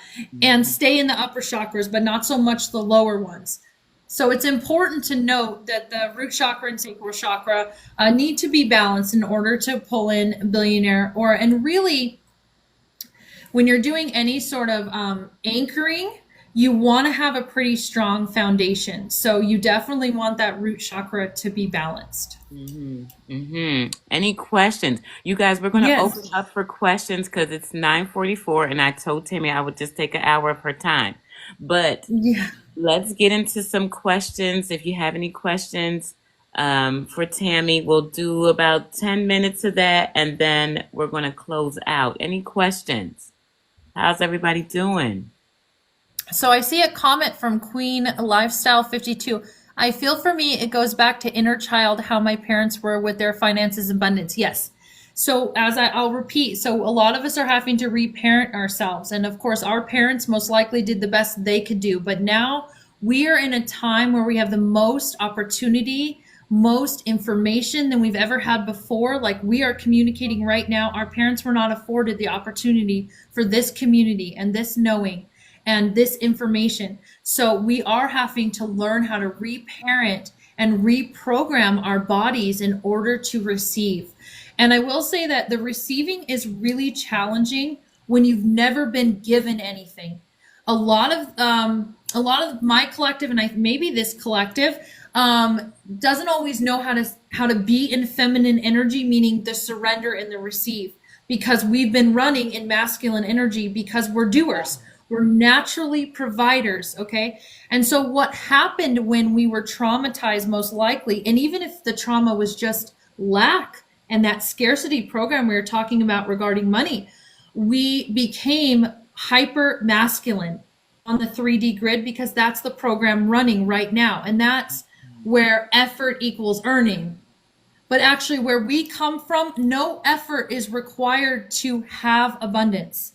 and Mhm. stay in the upper chakras, but not so much the lower ones. So it's important to note that the root chakra and sacral chakra need to be balanced in order to pull in billionaire or and really when you're doing any sort of anchoring, you want to have a pretty strong foundation. So you definitely want that root chakra to be balanced. Any questions? You guys, we're going to open Yes. up for questions because it's 9:44, and I told Tammy I would just take an hour of her time. But Yeah. let's get into some questions. If you have any questions for Tammy, we'll do about 10 minutes of that, and then we're going to close out. Any questions? How's everybody doing? So I see a comment from Queen Lifestyle 52. I feel for me, it goes back to inner child, how my parents were with their finances and abundance. Yes. So I'll repeat, so a lot of us are having to reparent ourselves. And of course, our parents most likely did the best they could do. But now we are in a time where we have the most opportunity, most information than we've ever had before. Like we are communicating right now. Our parents were not afforded the opportunity for this community and this knowing. and this information. So we are having to learn how to reparent and reprogram our bodies in order to receive. And I will say that the receiving is really challenging when you've never been given anything. A lot of my collective, and maybe this collective, doesn't always know how to be in feminine energy, meaning the surrender and the receive, because we've been running in masculine energy because we're doers. We're naturally providers, okay? And so what happened when we were traumatized, most likely, and even if the trauma was just lack and that scarcity program we were talking about regarding money, we became hyper masculine on the 3D grid because that's the program running right now. And that's where effort equals earning. But actually, where we come from, no effort is required to have abundance.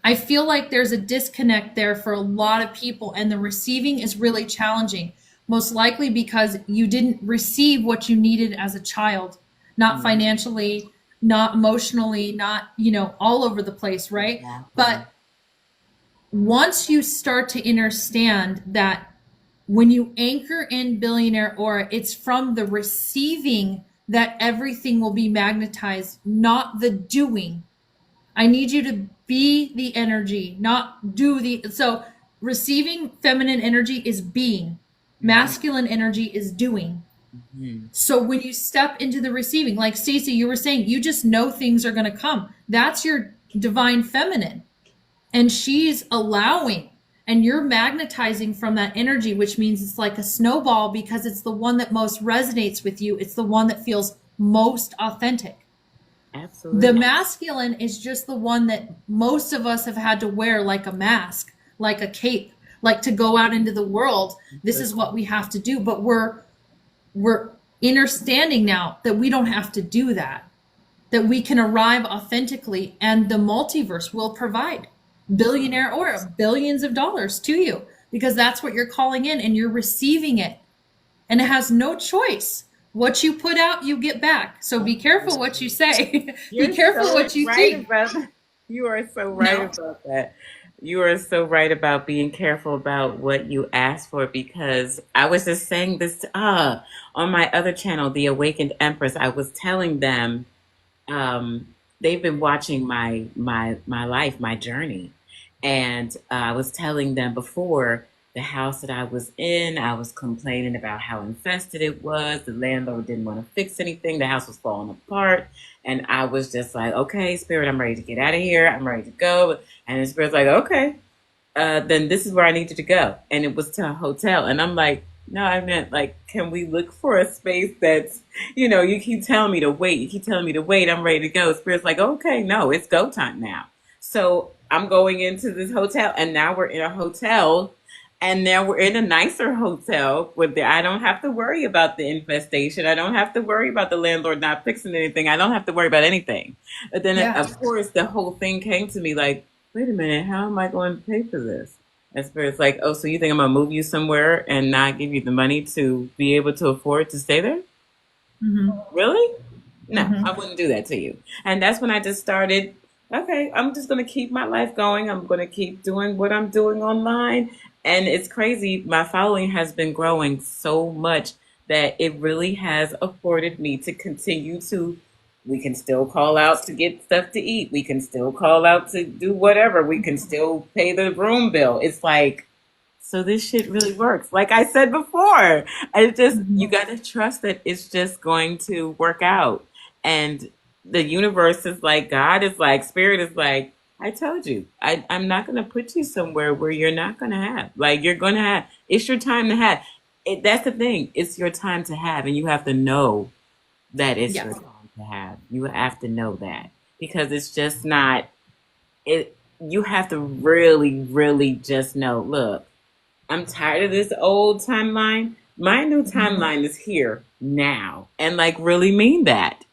I feel like there's a disconnect there for a lot of people, and the receiving is really challenging, most likely because you didn't receive what you needed as a child, not financially, not emotionally, not, all over the place, right? But once you start to understand that when you anchor in billionaire aura, it's from the receiving that everything will be magnetized, not the doing. I need you to be the energy, not do the. So receiving feminine energy is being. Masculine energy is doing. So when you step into the receiving, like Stacey, you were saying, you just know things are going to come. That's your divine feminine. And she's allowing, and you're magnetizing from that energy, which means it's like a snowball because it's the one that most resonates with you. It's the one that feels most authentic. Absolutely. The masculine is just the one that most of us have had to wear like a mask, like a cape, like to go out into the world. This is what we have to do. But we're understanding now that we don't have to do that, that we can arrive authentically, and the multiverse will provide billionaire aura, billions of dollars to you, because that's what you're calling in and you're receiving it. And it has no choice. What you put out, you get back. So be careful what you say. Be careful what you think. You are so right about that. You are so right about being careful about what you ask for, because I was just saying this on my other channel, The Awakened Empress. I was telling them they've been watching my life, my journey. And I was telling them before, the house that I was in, I was complaining about how infested it was. The landlord didn't want to fix anything. The house was falling apart. And I was just like, okay, Spirit, I'm ready to get out of here. I'm ready to go. And the Spirit's like, okay, then this is where I need you to go. And it was to a hotel. And I'm like, no, I meant like, can we look for a space that's, you keep telling me to wait. You keep telling me to wait. I'm ready to go. Spirit's like, okay, no, it's go time now. So I'm going into this hotel, and now we're in a hotel, and now we're in a nicer hotel where I don't have to worry about the infestation. I don't have to worry about the landlord not fixing anything. I don't have to worry about anything. But then, of course, the whole thing came to me like, wait a minute, how am I going to pay for this? And Spirit's like, oh, so you think I'm going to move you somewhere and not give you the money to be able to afford to stay there? Mm-hmm. Really? No, I wouldn't do that to you. And that's when I just started, okay, I'm just going to keep my life going. I'm going to keep doing what I'm doing online. And it's crazy. My following has been growing so much that it really has afforded me to continue to, we can still call out to get stuff to eat. We can still call out to do whatever. We can still pay the room bill. It's like, so this shit really works. Like I said before, it's just, you got to trust that it's just going to work out. And the universe is like, God is like, Spirit is like, I told you, I'm not going to put you somewhere where you're not going to have. Like, you're going to have. It's your time to have. That's the thing. It's your time to have. And you have to know that it's your time to have. You have to know that. Because it's just not, you have to really, really just know, look, I'm tired of this old timeline. My new timeline is here now. And like really mean that.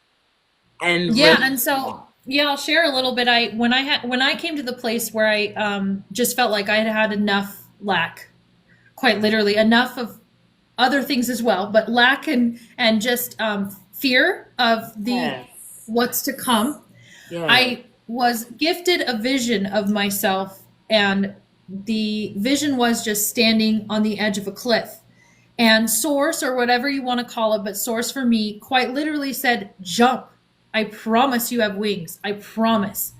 And and so I'll share a little bit. When I came to the place where I just felt like I had enough lack, quite literally enough of other things as well, but lack and just fear of the what's to come. I was gifted a vision of myself, and the vision was just standing on the edge of a cliff. And source, or whatever you want to call it, but source for me quite literally said, jump. I promise you have wings. I promise.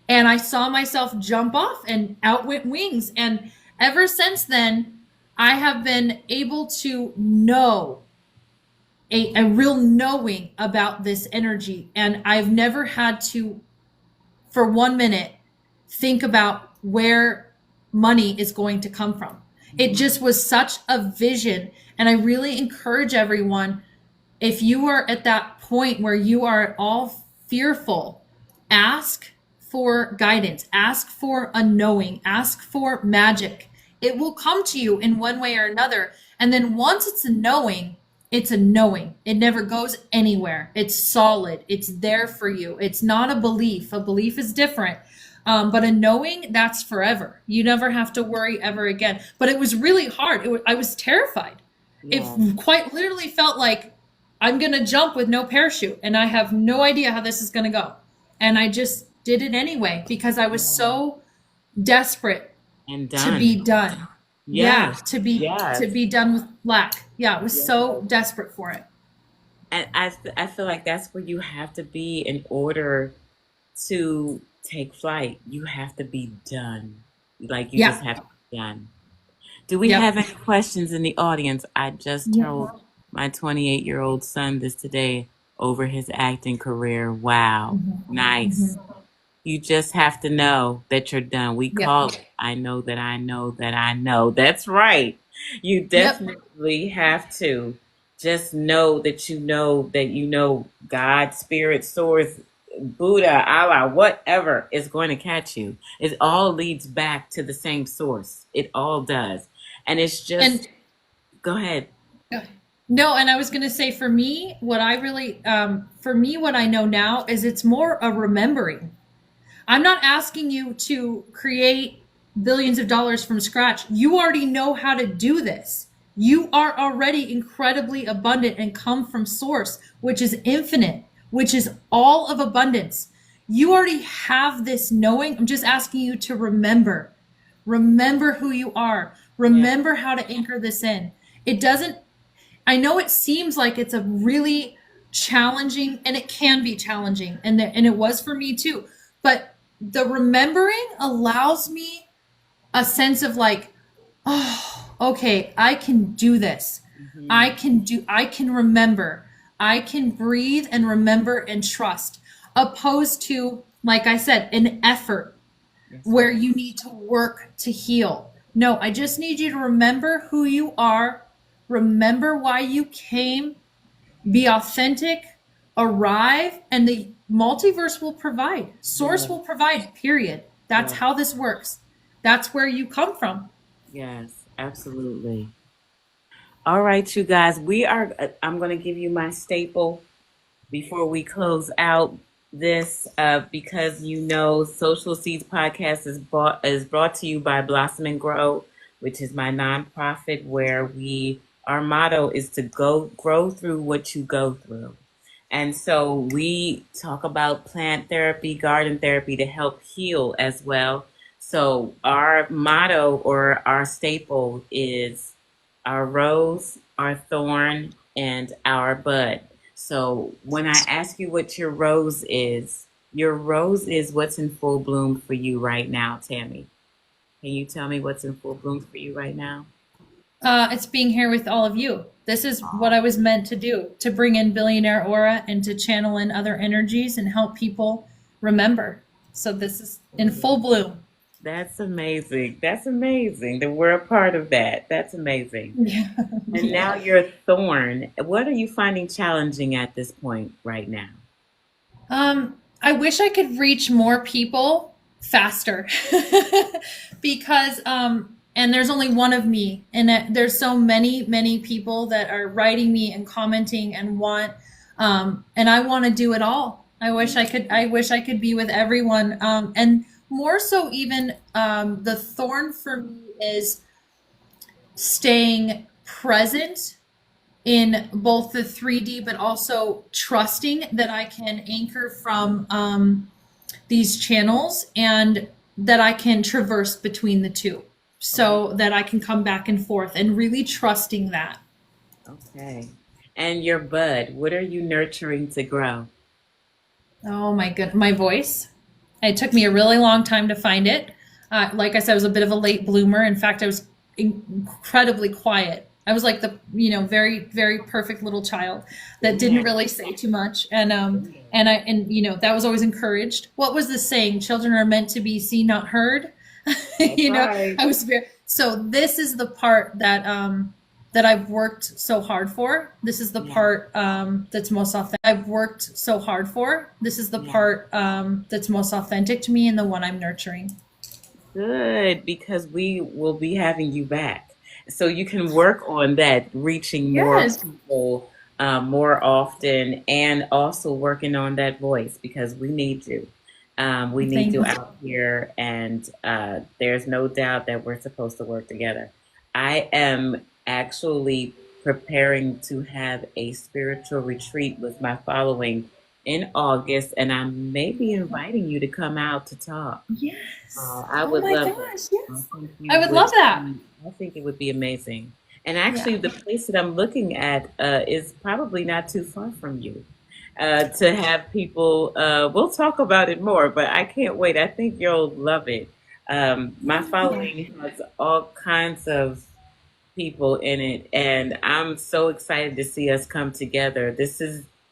And I saw myself jump off and out went wings. And ever since then, I have been able to know a real knowing about this energy. And I've never had to, for 1 minute, think about where money is going to come from. It just was such a vision. And I really encourage everyone, if you are at that point where you are at all fearful, ask for guidance, ask for a knowing, ask for magic. It will come to you in one way or another. And then once it's a knowing, it's a knowing. It never goes anywhere. It's solid. It's there for you. It's not a belief. A belief is different. But a knowing, that's forever. You never have to worry ever again. But it was really hard. I was terrified. Yeah. It quite literally felt like I'm going to jump with no parachute and I have no idea how this is going to go. And I just did it anyway because I was so desperate and to be done. Yes. Yeah, to be done with black. Yeah, I was so desperate for it. And I feel like that's where you have to be in order to take flight. You have to be done. Like you just have to be done. Do we have any questions in the audience? I just told my 28-year-old son this today over his acting career. Wow. Nice. You just have to know that you're done. We call it, I know that I know that I know. That's right. You definitely have to just know that you know God, spirit, source, Buddha, Allah, whatever is going to catch you. It all leads back to the same source. It all does. And it's just, go ahead. No, and I was going to say for me, what I know now is it's more a remembering. I'm not asking you to create billions of dollars from scratch. You already know how to do this. You are already incredibly abundant and come from source, which is infinite, which is all of abundance. You already have this knowing. I'm just asking you to remember. Remember who you are. Remember how to anchor this in. I know it seems like it's a really challenging, and it can be challenging, and it was for me too. But the remembering allows me a sense of like, oh, okay, I can do this. I can remember. I can breathe and remember and trust, opposed to, like I said, an effort where you need to work to heal. No, I just need you to remember who you are, remember why you came, be authentic, arrive, and the multiverse will provide. Source will provide, period. That's how this works. That's where you come from. Yes, absolutely. All right, you guys, I'm going to give you my staple before we close out this, because Social Seeds Podcast is brought to you by Blossom and Grow, which is my nonprofit where our motto is to grow through what you go through. And so we talk about plant therapy, garden therapy to help heal as well. So our motto or our staple is our rose, our thorn, and our bud. So when I ask you what your rose is what's in full bloom for you right now, Tammie. Can you tell me what's in full bloom for you right now? It's being here with all of you. This is what I was meant to do, to bring in billionaire aura and to channel in other energies and help people remember. So this is in full bloom. That's amazing. That's amazing that we're a part of that. That's amazing. Yeah. And now you're a thorn. What are you finding challenging at this point right now? I wish I could reach more people faster because, and there's only one of me, and there's so many people that are writing me and commenting and and I want to do it all. I wish I could be with everyone. And more so even, the thorn for me is staying present in both the 3D, but also trusting that I can anchor from, these channels and that I can traverse between the two. so that I can come back and forth, and really trusting that. Okay. And your bud, what are you nurturing to grow? Oh my good, my voice. It took me a really long time to find it. Like I said, I was a bit of a late bloomer. In fact, I was incredibly quiet. I was like the, very, very perfect little child that didn't Yeah. really say too much. And that was always encouraged. What was the saying? Children are meant to be seen, not heard. That's right. I was very, so this is the part that I've worked so hard for. This is the Yeah. part that's most authentic. I've worked so hard for. This is the Yeah. part that's most authentic to me and the one I'm nurturing. Good, because we will be having you back. So you can work on that, reaching more Yes. people more often, and also working on that voice because we need you. We need Thank you you. out here, and there's no doubt that we're supposed to work together. I am actually preparing to have a spiritual retreat with my following in August, and I may be inviting you to come out to talk. Yes. I Oh would my love that. gosh. I Yes. think I you would would. love that. I think it would be amazing. And Yeah. actually, the place that I'm looking at is probably not too far from you. To have people, we'll talk about it more, but I can't wait. I think you'll love it. My Yeah. following has all kinds of people in it, and I'm so excited to see us come together.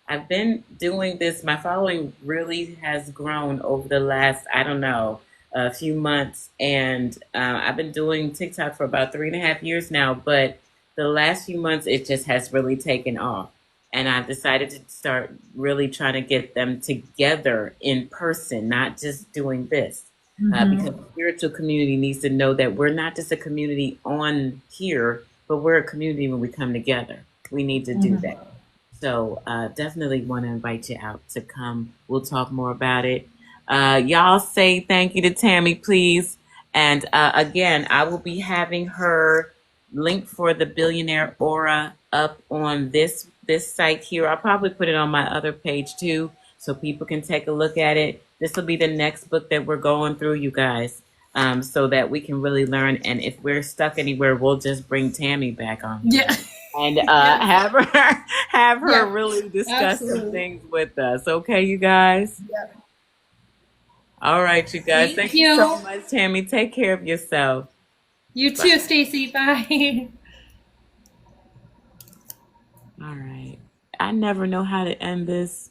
I've been doing this, my following really has grown over the last, I don't know, a few months, and I've been doing TikTok for about 3.5 years now, but the last few months it just has really taken off. And I've decided to start really trying to get them together in person, not just doing this because Hmm. the spiritual community needs to know that we're not just a community on here, but we're a community when we come together. We need to do Hmm. that. So definitely want to invite you out to come. We'll talk more about it. Y'all say thank you to Tammie, please. And again, I will be having her link for the Billionaire Aura up on this site here. I'll probably put it on my other page too, so people can take a look at it. This will be the next book that we're going through, you guys, so that we can really learn. And if we're stuck anywhere, we'll just bring Tammie back on here Yeah. and Yes. have her have her Yeah. really discuss some Absolutely. things with us. Okay, you guys. Yeah. All right, you guys. Thank Thank you so you. much, Tammie. Take care of yourself. You Bye. too, Stacey. Bye. All right. I never know how to end this.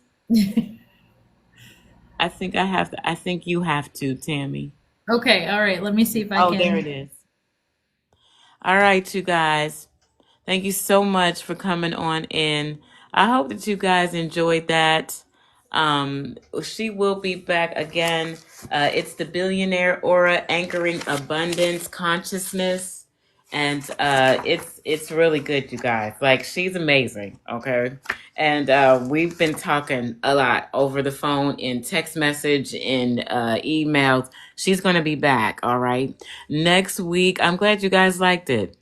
I think I have to. I think you have to, Tammie. Okay. All right. Let me see if I Oh, there it can. is. All right, you guys. Thank you so much for coming on in. I hope that you guys enjoyed that. She will be back again. It's the Billionaire Aura anchoring abundance consciousness, and it's really good, you guys. Like she's amazing. Okay, and we've been talking a lot over the phone, in text message, in emails. She's gonna be back. All right, next week. I'm glad you guys liked it.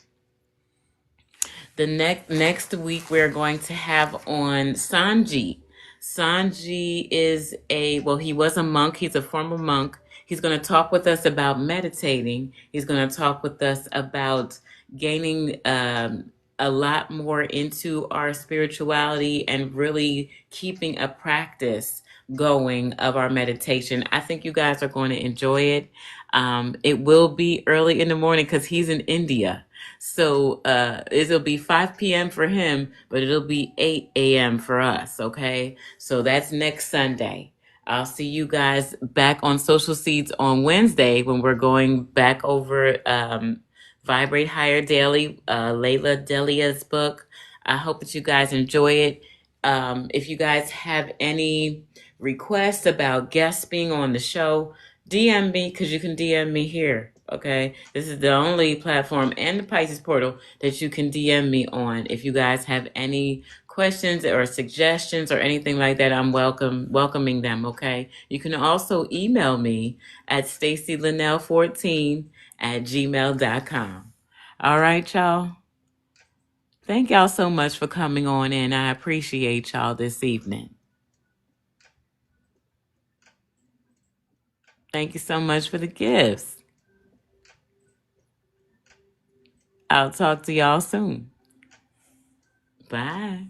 The next week we're going to have on Sanji. Sanji is he was a monk. He's a former monk. He's going to talk with us about meditating. He's going to talk with us about gaining a lot more into our spirituality and really keeping a practice going of our meditation. I think you guys are going to enjoy it. It will be early in the morning because he's in India. So it'll be 5 p.m. for him, but it'll be 8 a.m. for us. Okay. So that's next Sunday. I'll see you guys back on Social Seeds on Wednesday when we're going back over Vibrate Higher Daily, Layla Delia's book. I hope that you guys enjoy it. If you guys have any requests about guests being on the show, DM me because you can DM me here. Okay, this is the only platform and the Pisces portal that you can DM me on. If you guys have any questions or suggestions or anything like that, I'm welcoming them. Okay, you can also email me at StaceyLynelle14 at gmail.com. All right, y'all. Thank y'all so much for coming on in. I appreciate y'all this evening. Thank you so much for the gifts. I'll talk to y'all soon. Bye.